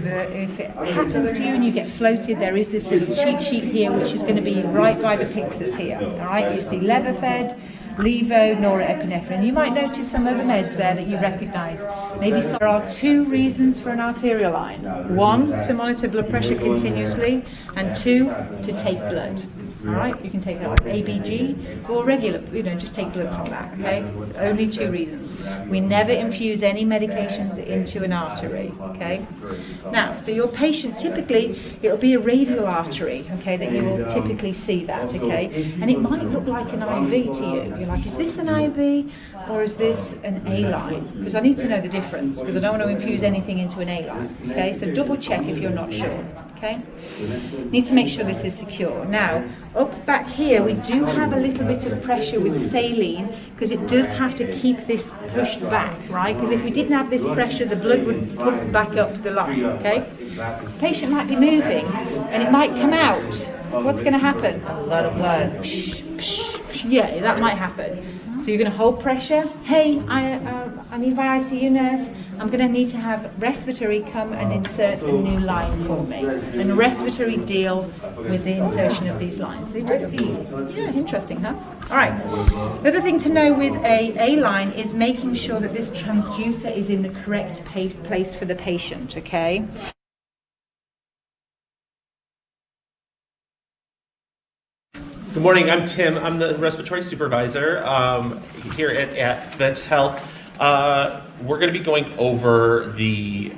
if it happens to you and you get floated, there is this little cheat sheet here, which is going to be right by the Pyxis here, all right? You see Levophed, Levo, norepinephrine. You might notice some other meds there that you recognize. Maybe there are 2 reasons for an arterial line. 1, to monitor blood pressure continuously, and 2, to take blood. All right, you can take it off ABG or regular, just take blood from that, okay? Only 2 reasons. We never infuse any medications into an artery, okay? Now, so your patient, typically, it'll be a radial artery, okay, that you will typically see that, okay? And it might look like an IV to you. You're like, is this an IV or is this an A line? Because I need to know the difference, because I don't want to infuse anything into an A line, okay? So double check if you're not sure. Okay, need to make sure this is secure. Now, up back here, we do have a little bit of pressure with saline because it does have to keep this pushed back, right? Because if we didn't have this pressure, the blood would pump back up the line, okay? The patient might be moving and it might come out. What's going to happen? A lot of blood. Psh, psh, psh. Yeah, that might happen. So you're going to hold pressure. Hey, I need my ICU nurse. I'm going to need to have respiratory come and insert a new line for me. And respiratory deal with the insertion of these lines. They do see. Yeah, interesting, huh? All right. The other thing to know with a line is making sure that this transducer is in the correct place for the patient, okay? Good morning, I'm Tim. I'm the respiratory supervisor here at AdventHealth. We're going to be going over the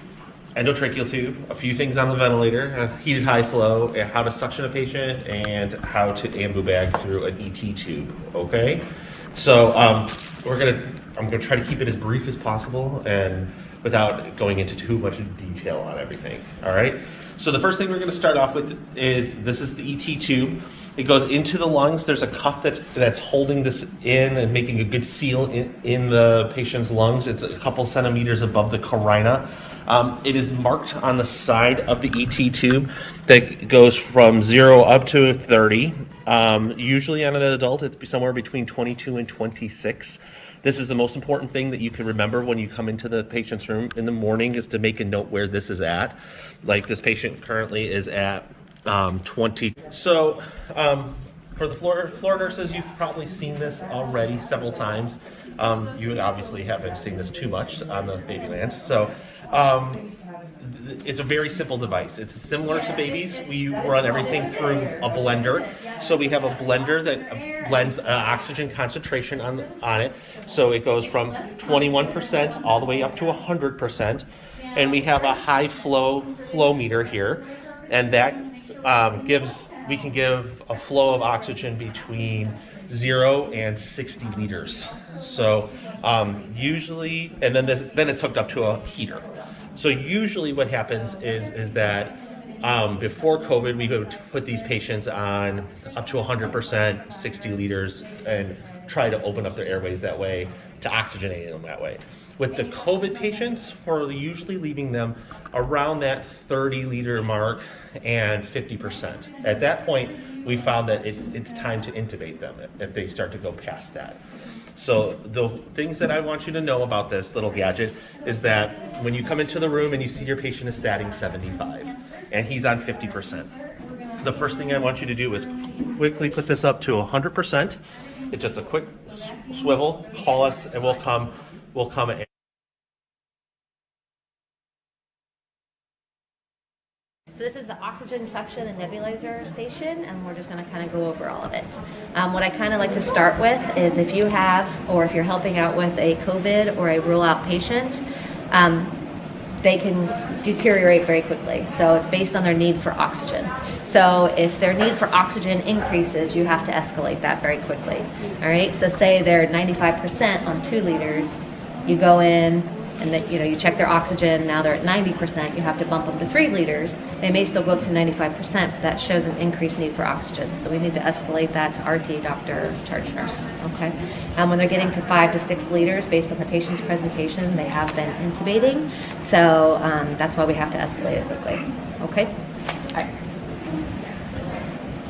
endotracheal tube, a few things on the ventilator, heated high flow, how to suction a patient, and how to ambu bag through an ET tube, okay? So I'm going to try to keep it as brief as possible and without going into too much detail on everything, all right? So the first thing we're going to start off with is, this is the ET tube. It goes into the lungs. There's a cuff that's holding this in and making a good seal in the patient's lungs. It's a couple centimeters above the carina. It is marked on the side of the ET tube that goes from 0 up to 30. Usually on an adult, it's somewhere between 22 and 26. This is the most important thing that you can remember when you come into the patient's room in the morning, is to make a note where this is at. Like this patient currently is at 20. So for the floor nurses, you've probably seen this already several times. You obviously haven't seen this too much on the Babyland. So it's a very simple device. It's similar to babies. We run everything through a blender. So we have a blender that blends oxygen concentration on it. So it goes from 21% all the way up to 100%. And we have a high flow meter here, and that we can give a flow of oxygen between 0 and 60 liters. So usually, and then it's hooked up to a heater. So usually what happens is that before COVID, we would put these patients on up to 100%, 60 liters, and try to open up their airways that way, to oxygenate them that way. With the COVID patients, we're usually leaving them around that 30-liter mark and 50%. At that point, we found that it's time to intubate them if they start to go past that. So the things that I want you to know about this little gadget is that when you come into the room and you see your patient is satting 75 and he's on 50%, the first thing I want you to do is quickly put this up to 100%. It's just a quick swivel, call us, and we'll come in. So this is the oxygen suction and nebulizer station, and we're just going to kind of go over all of it. What I kind of like to start with is, if you have, or if you're helping out with a COVID or a rule-out patient, they can deteriorate very quickly. So it's based on their need for oxygen. So if their need for oxygen increases, you have to escalate that very quickly. All right, so say they're 95% on 2 liters, you go in, and that, you check their oxygen, now they're at 90%, you have to bump them to 3 liters. They may still go up to 95%, but that shows an increased need for oxygen. So we need to escalate that to RT, doctor, charge nurse, okay? When they're getting to 5 to 6 liters, based on the patient's presentation, they have been intubating. So that's why we have to escalate it quickly, okay? All right.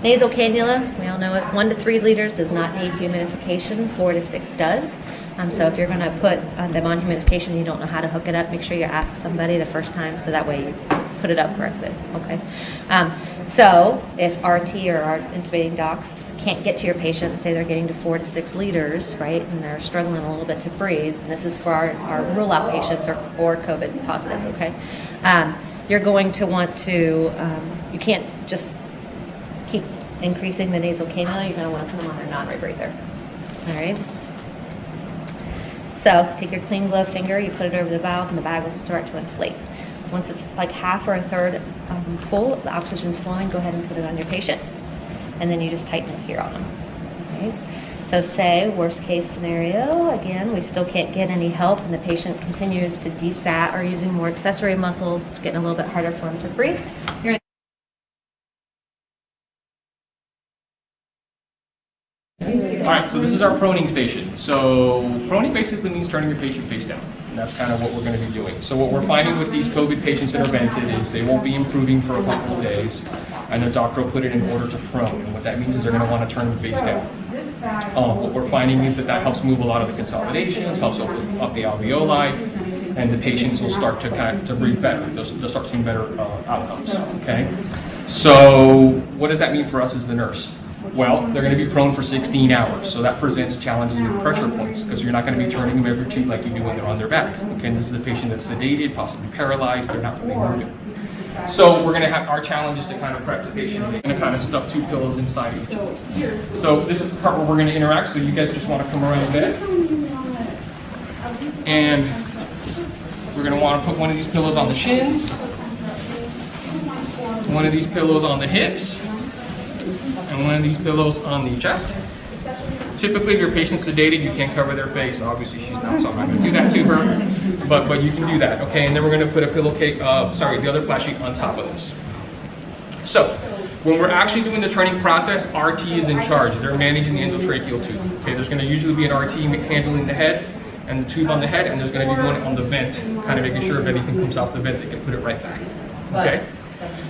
Nasal cannula, we all know it, 1 to 3 liters does not need humidification, 4 to 6 does. So if you're going to put them on humidification and you don't know how to hook it up, make sure you ask somebody the first time so that way you put it up correctly, okay? So if RT or our intubating docs can't get to your patient, say they're getting to 4 to 6 liters, right, and they're struggling a little bit to breathe, and this is for our rule-out patients or COVID positives, okay? You're going to want to, you can't just keep increasing the nasal cannula, you're going to want to put them on their non-rebreather. All right. So take your clean gloved finger, you put it over the valve, and the bag will start to inflate. Once it's like half or a third full, the oxygen's flowing, go ahead and put it on your patient, and then you just tighten it here on them. Okay. So say, worst case scenario, again, we still can't get any help and the patient continues to desat or using more accessory muscles, it's getting a little bit harder for them to breathe. You're Alright, so this is our proning station. So proning basically means turning your patient face down. And that's kind of what we're going to be doing. So what we're finding with these COVID patients that are vented is they won't be improving for a couple of days. And the doctor will put it in order to prone. And what that means is they're going to want to turn the face down. What we're finding is that helps move a lot of the consolidations, helps open up the alveoli, and the patients will start to breathe better. They'll start seeing better outcomes. Okay. So what does that mean for us as the nurse? Well, they're going to be prone for 16 hours, so that presents challenges with pressure points because you're not going to be turning them every 2 like you do when they're on their back. Okay, and this is a patient that's sedated, possibly paralyzed, they're not really moving. So we're going to have our challenge is to kind of prep the patient. We're going to kind of stuff 2 pillows inside each of those. So this is the part where we're going to interact, so you guys just want to come around the bed. And we're going to want to put one of these pillows on the shins, one of these pillows on the hips, and one of these pillows on the chest. Typically, if your patient's sedated, you can't cover their face. Obviously, she's not, so I'm not going to do that to her. But you can do that, okay? And then we're going to put a pillowcase, the other flat sheet on top of this. So, when we're actually doing the training process, RT is in charge. They're managing the endotracheal tube. Okay, there's going to usually be an RT handling the head and the tube on the head, and there's going to be one on the vent, kind of making sure if anything comes off the vent, they can put it right back. Okay.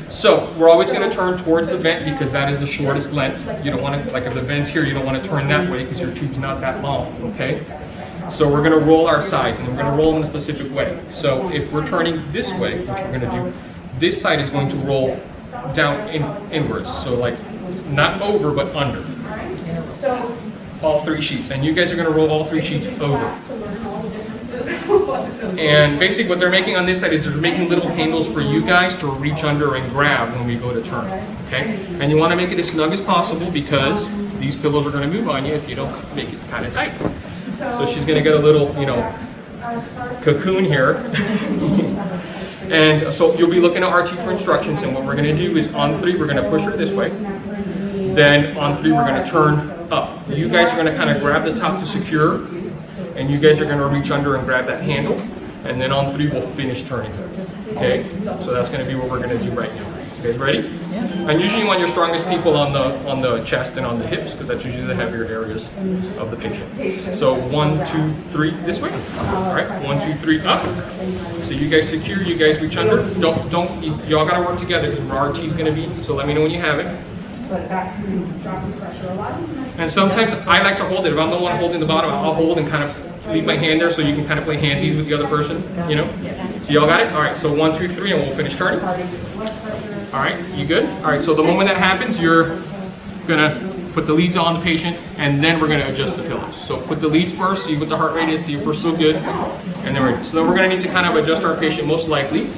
So we're always going to turn towards the vent because that is the shortest length. You don't want to, like if the vent's here, you don't want to turn that way because your tube's not that long, okay? So we're going to roll our sides and we're going to roll them in a specific way. So if we're turning this way, which we're going to do, this side is going to roll down inwards. So like not over, but under. All 3 sheets. And you guys are going to roll all 3 sheets over. And basically what they're making on this side is they're making little handles for you guys to reach under and grab when we go to turn, okay? And you want to make it as snug as possible because these pillows are going to move on you if you don't make it kind of tight. So she's going to get a little, cocoon here. And so you'll be looking at RT for instructions, and what we're going to do is on 3, we're going to push her this way. Then on 3, we're going to turn up. You guys are going to kind of grab the top to secure, and you guys are going to reach under and grab that handle, and then on 3 we'll finish turning. Okay, so that's going to be what we're going to do right now. You guys ready? Yeah. And usually you want your strongest people on the chest and on the hips because that's usually the heavier areas of the patient. So 1, 2, 3 this way. All right, 1, 2, 3 up. So you guys secure. You guys reach under. Don't. Y'all got to work together because where our RT's going to be. So let me know when you have it. And sometimes I like to hold it. If I'm the one holding the bottom, I'll hold and kind of leave my hand there so you can kind of play handsies with the other person, So y'all got it? All right, so 1, 2, 3, and we'll finish turning. All right, you good? All right, so the moment that happens, you're gonna put the leads on the patient, and then we're gonna adjust the pillows. So put the leads first, see what the heart rate is, see if we're still good, and then we're gonna need to kind of adjust our patient most likely.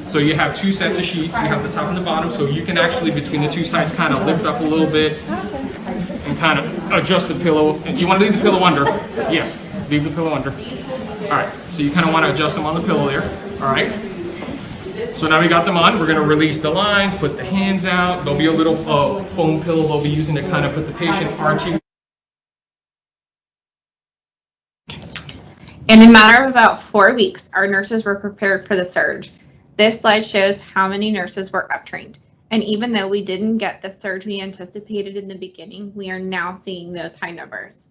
So you have 2 sets of sheets, you have the top and the bottom, so you can actually, between the 2 sides, kind of lift up a little bit and kind of adjust the pillow. If you want to leave the pillow under, yeah, leave the pillow under. All right, so you kind of want to adjust them on the pillow there, all right? So now we got them on, we're going to release the lines, put the hands out. There'll be a little foam pillow they'll be using to kind of put the patient RT. In a matter of about 4 weeks, our nurses were prepared for the surge. This slide shows how many nurses were up-trained. And even though we didn't get the surge we anticipated in the beginning, we are now seeing those high numbers.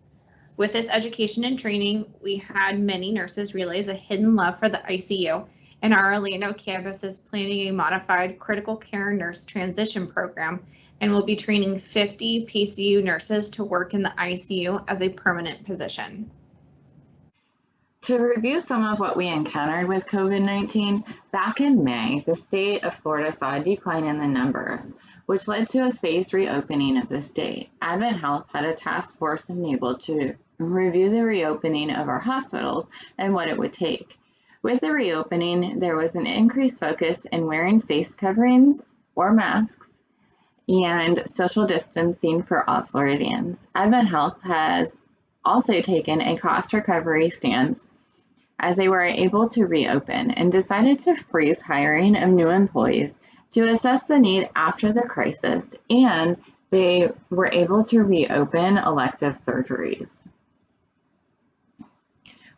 With this education and training, we had many nurses realize a hidden love for the ICU, and our Orlando campus is planning a modified critical care nurse transition program and will be training 50 PCU nurses to work in the ICU as a permanent position. To review some of what we encountered with COVID-19, back in May, the state of Florida saw a decline in the numbers, which led to a phased reopening of the state. AdventHealth had a task force enabled to review the reopening of our hospitals and what it would take. With the reopening, there was an increased focus in wearing face coverings or masks and social distancing for all Floridians. AdventHealth has also taken a cost recovery stance as they were able to reopen and decided to freeze hiring of new employees to assess the need after the crisis, and they were able to reopen elective surgeries.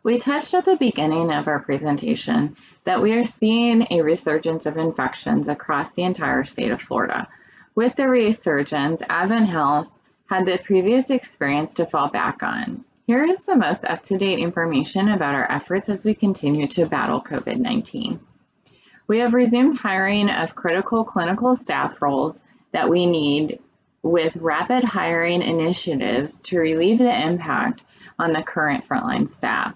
We touched at the beginning of our presentation that we are seeing a resurgence of infections across the entire state of Florida. With the resurgence, AdventHealth had the previous experience to fall back on. Here is the most up-to-date information about our efforts as we continue to battle COVID-19. We have resumed hiring of critical clinical staff roles that we need with rapid hiring initiatives to relieve the impact on the current frontline staff.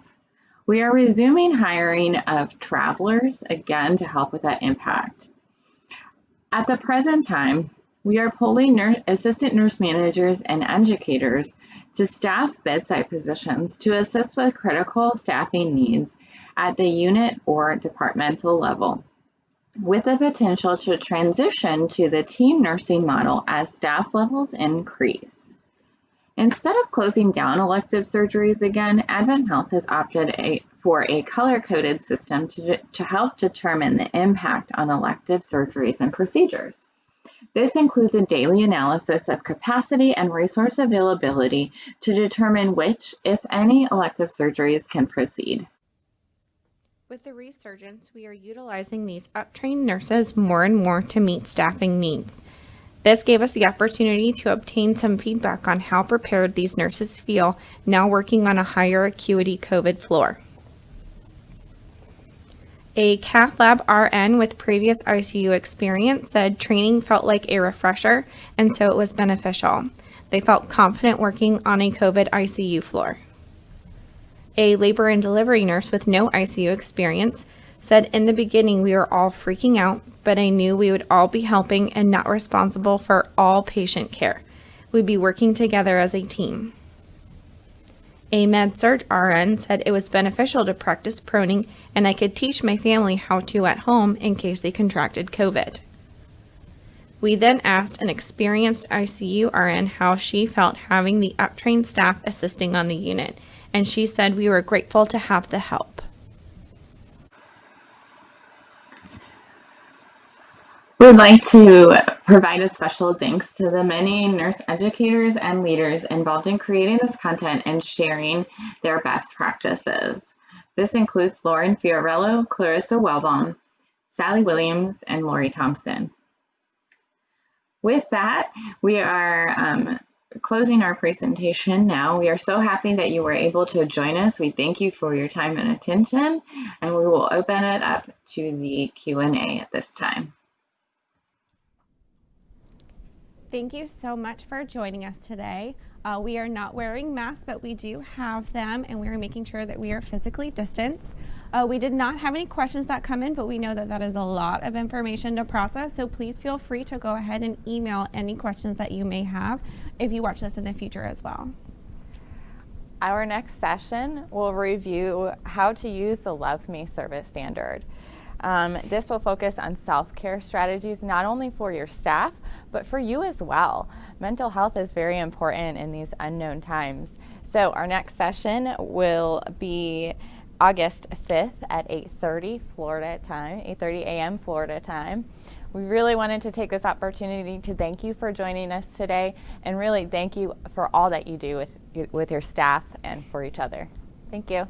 We are resuming hiring of travelers, again, to help with that impact. At the present time, we are pulling assistant nurse managers and educators to staff bedside positions to assist with critical staffing needs at the unit or departmental level, with the potential to transition to the team nursing model as staff levels increase. Instead of closing down elective surgeries again, AdventHealth has opted for a color-coded system to help determine the impact on elective surgeries and procedures. This includes a daily analysis of capacity and resource availability to determine which, if any, elective surgeries can proceed. With the resurgence, we are utilizing these up-trained nurses more and more to meet staffing needs. This gave us the opportunity to obtain some feedback on how prepared these nurses feel now working on a higher acuity COVID floor. A cath lab RN with previous ICU experience said training felt like a refresher, and so it was beneficial. They felt confident working on a COVID ICU floor. A labor and delivery nurse with no ICU experience said in the beginning we were all freaking out, but I knew we would all be helping and not responsible for all patient care. We'd be working together as a team. A med-surg RN said it was beneficial to practice proning and I could teach my family how to at home in case they contracted COVID. We then asked an experienced ICU RN how she felt having the up-trained staff assisting on the unit, and she said we were grateful to have the help. We'd like to provide a special thanks to the many nurse educators and leaders involved in creating this content and sharing their best practices. This includes Lauren Fiorello, Clarissa Wellbaum, Sally Williams, and Lori Thompson. With that, we are closing our presentation now. We are so happy that you were able to join us. We thank you for your time and attention, and we will open it up to the Q&A at this time. Thank you so much for joining us today. We are not wearing masks, but we do have them, and we are making sure that we are physically distanced. We did not have any questions that come in, but we know that that is a lot of information to process, so please feel free to go ahead and email any questions that you may have if you watch this in the future as well. Our next session will review how to use the Love Me service standard. This will focus on self-care strategies not only for your staff, but for you as well. Mental health is very important in these unknown times. So our next session will be August 5th at 8:30 Florida time, 8:30 a.m. Florida time. We really wanted to take this opportunity to thank you for joining us today, and really thank you for all that you do with your staff and for each other. Thank you.